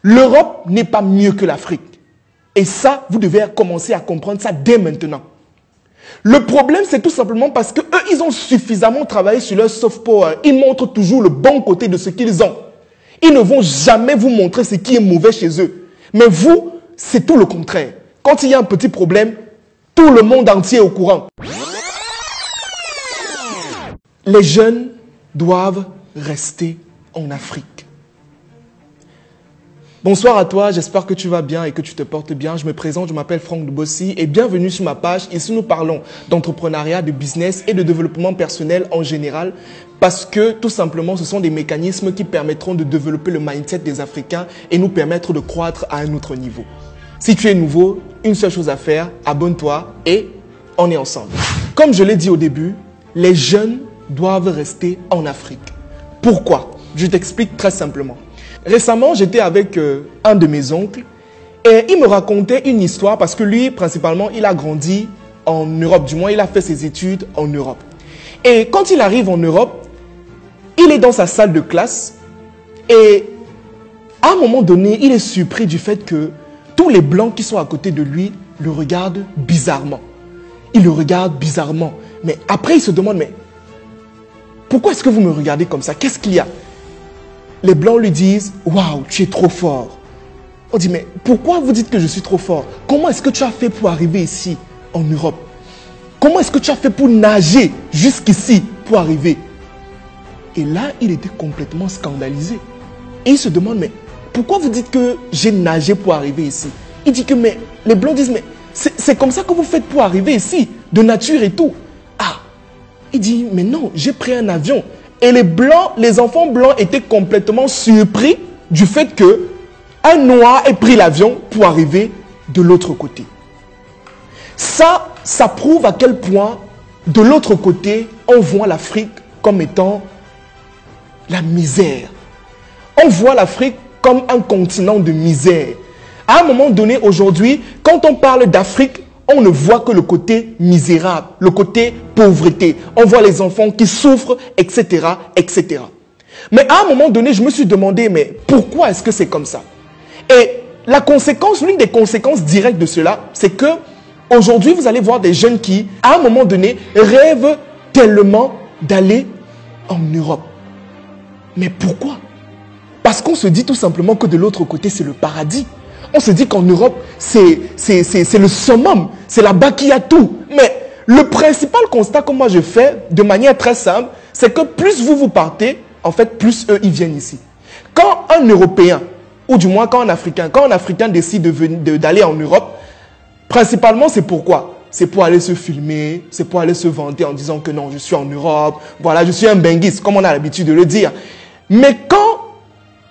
L'Europe n'est pas mieux que l'Afrique. Et ça, vous devez commencer à comprendre ça dès maintenant. Le problème, c'est tout simplement parce qu'eux, ils ont suffisamment travaillé sur leur soft power. Ils montrent toujours le bon côté de ce qu'ils ont. Ils ne vont jamais vous montrer ce qui est mauvais chez eux. Mais vous, c'est tout le contraire. Quand il y a un petit problème, tout le monde entier est au courant. Les jeunes doivent rester en Afrique. Bonsoir à toi, j'espère que tu vas bien et que tu te portes bien. Je me présente, je m'appelle Franck Dubossi et bienvenue sur ma page. Ici, nous parlons d'entrepreneuriat, de business et de développement personnel en général parce que tout simplement, ce sont des mécanismes qui permettront de développer le mindset des Africains et nous permettre de croître à un autre niveau. Si tu es nouveau, une seule chose à faire, abonne-toi et on est ensemble. Comme je l'ai dit au début, les jeunes doivent rester en Afrique. Pourquoi? Je t'explique très simplement. Récemment, j'étais avec un de mes oncles et il me racontait une histoire parce que lui, principalement, il a grandi en Europe. Du moins, il a fait ses études en Europe. Et quand il arrive en Europe, il est dans sa salle de classe et à un moment donné, il est surpris du fait que tous les blancs qui sont à côté de lui le regardent bizarrement. Ils le regardent bizarrement. Mais après, il se demande, mais pourquoi est-ce que vous me regardez comme ça? Qu'est-ce qu'il y a? Les blancs lui disent, waouh, tu es trop fort. On dit, mais pourquoi vous dites que je suis trop fort? Comment est-ce que tu as fait pour arriver ici, en Europe? Comment est-ce que tu as fait pour nager jusqu'ici, pour arriver? Et là, il était complètement scandalisé. Et il se demande, mais pourquoi vous dites que j'ai nagé pour arriver ici? Il dit que, mais les blancs disent, mais c'est comme ça que vous faites pour arriver ici, de nature et tout. Ah, il dit, mais non, j'ai pris un avion. Et les blancs, les enfants blancs étaient complètement surpris du fait que un noir ait pris l'avion pour arriver de l'autre côté. Ça prouve à quel point de l'autre côté, on voit l'Afrique comme étant la misère. On voit l'Afrique comme un continent de misère. À un moment donné, aujourd'hui, quand on parle d'Afrique, on ne voit que le côté misérable, le côté pauvreté. On voit les enfants qui souffrent, etc., etc. Mais à un moment donné, je me suis demandé, mais pourquoi est-ce que c'est comme ça? Et la conséquence, l'une des conséquences directes de cela, c'est que aujourd'hui, vous allez voir des jeunes qui, à un moment donné, rêvent tellement d'aller en Europe. Mais pourquoi? Parce qu'on se dit tout simplement que de l'autre côté, c'est le paradis. On se dit qu'en Europe, c'est le summum. C'est là-bas qu'il y a tout. Mais le principal constat que moi je fais de manière très simple, c'est que plus vous partez, en fait, plus eux, ils viennent ici. Quand un Européen, ou du moins quand un Africain décide d'aller en Europe, principalement c'est pourquoi? C'est pour aller se filmer, c'est pour aller se vanter en disant que non, je suis en Europe, voilà, je suis un benguiste, comme on a l'habitude de le dire. Mais quand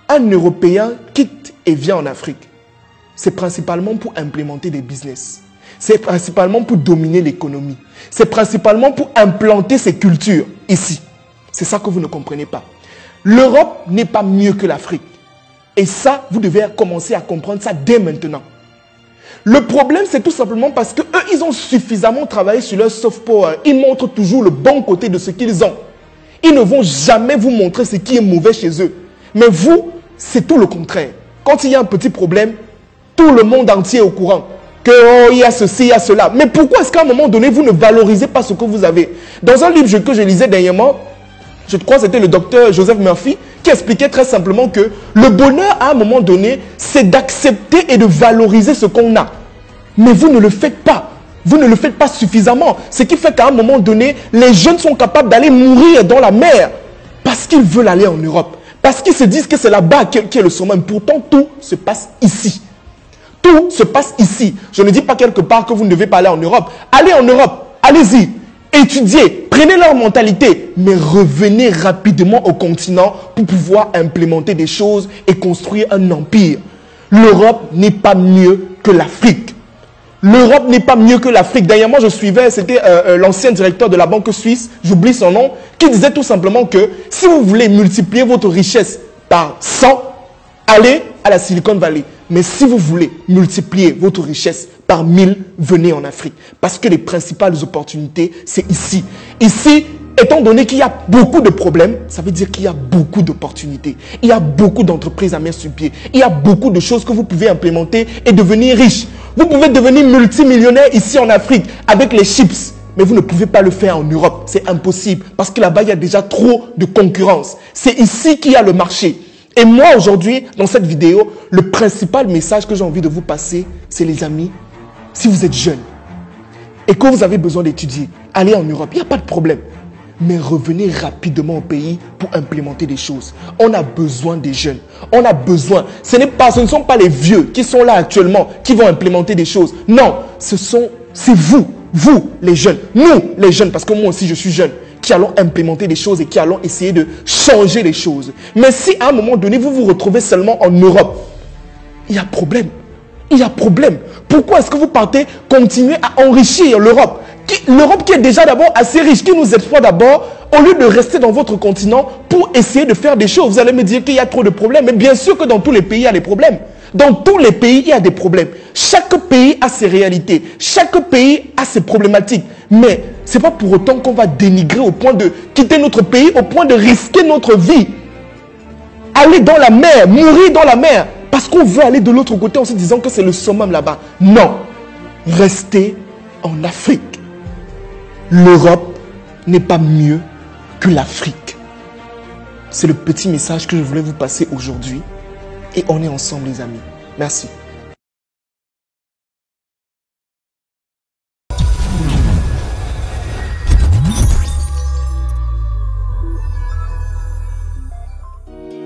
un Européen quitte et vient en Afrique, c'est principalement pour implémenter des business. C'est principalement pour dominer l'économie. C'est principalement pour implanter ces cultures ici. C'est ça que vous ne comprenez pas. L'Europe n'est pas mieux que l'Afrique. Et ça, vous devez commencer à comprendre ça dès maintenant. Le problème, c'est tout simplement parce qu'eux, ils ont suffisamment travaillé sur leur soft power. Ils montrent toujours le bon côté de ce qu'ils ont. Ils ne vont jamais vous montrer ce qui est mauvais chez eux. Mais vous, c'est tout le contraire. Quand il y a un petit problème, tout le monde entier est au courant que oh, il y a ceci, il y a cela. Mais pourquoi est-ce qu'à un moment donné, vous ne valorisez pas ce que vous avez? Dans un livre que je lisais dernièrement, je crois que c'était le docteur Joseph Murphy, qui expliquait très simplement que le bonheur, à un moment donné, c'est d'accepter et de valoriser ce qu'on a. Mais vous ne le faites pas. Vous ne le faites pas suffisamment. Ce qui fait qu'à un moment donné, les jeunes sont capables d'aller mourir dans la mer parce qu'ils veulent aller en Europe. Parce qu'ils se disent que c'est là-bas qui est le sommet. Pourtant, tout se passe ici. Tout se passe ici. Je ne dis pas quelque part que vous ne devez pas aller en Europe. Allez en Europe, allez-y, étudiez, prenez leur mentalité, mais revenez rapidement au continent pour pouvoir implémenter des choses et construire un empire. L'Europe n'est pas mieux que l'Afrique. L'Europe n'est pas mieux que l'Afrique. D'ailleurs, moi, je suivais, c'était l'ancien directeur de la banque suisse, j'oublie son nom, qui disait tout simplement que si vous voulez multiplier votre richesse par 100, allez à la Silicon Valley. Mais si vous voulez multiplier votre richesse par 1000, venez en Afrique. Parce que les principales opportunités, c'est ici. Ici, étant donné qu'il y a beaucoup de problèmes, ça veut dire qu'il y a beaucoup d'opportunités. Il y a beaucoup d'entreprises à mettre sur pied. Il y a beaucoup de choses que vous pouvez implémenter et devenir riche. Vous pouvez devenir multimillionnaire ici en Afrique avec les chips. Mais vous ne pouvez pas le faire en Europe. C'est impossible parce que là-bas, il y a déjà trop de concurrence. C'est ici qu'il y a le marché. Et moi, aujourd'hui, dans cette vidéo, le principal message que j'ai envie de vous passer, c'est les amis, si vous êtes jeune et que vous avez besoin d'étudier, allez en Europe, il n'y a pas de problème. Mais revenez rapidement au pays pour implémenter des choses. On a besoin des jeunes. On a besoin. Ce ne sont pas les vieux qui sont là actuellement qui vont implémenter des choses. Non, c'est vous les jeunes, nous les jeunes, parce que moi aussi je suis jeune, qui allons implémenter des choses et qui allons essayer de changer les choses. Mais si à un moment donné vous vous retrouvez seulement en Europe, il y a problème. Il y a problème. Pourquoi est-ce que vous partez continuer à enrichir l'Europe? L'Europe qui est déjà d'abord assez riche, qui nous exploite d'abord, au lieu de rester dans votre continent pour essayer de faire des choses. Vous allez me dire qu'il y a trop de problèmes. Mais bien sûr que dans tous les pays, il y a des problèmes. Dans tous les pays, il y a des problèmes. Chaque pays a ses réalités. Chaque pays a ses problématiques. Mais ce n'est pas pour autant qu'on va dénigrer au point de quitter notre pays, au point de risquer notre vie. Aller dans la mer, mourir dans la mer. Parce qu'on veut aller de l'autre côté en se disant que c'est le summum là-bas. Non. Restez en Afrique. L'Europe n'est pas mieux que l'Afrique. C'est le petit message que je voulais vous passer aujourd'hui. Et on est ensemble les amis. Merci.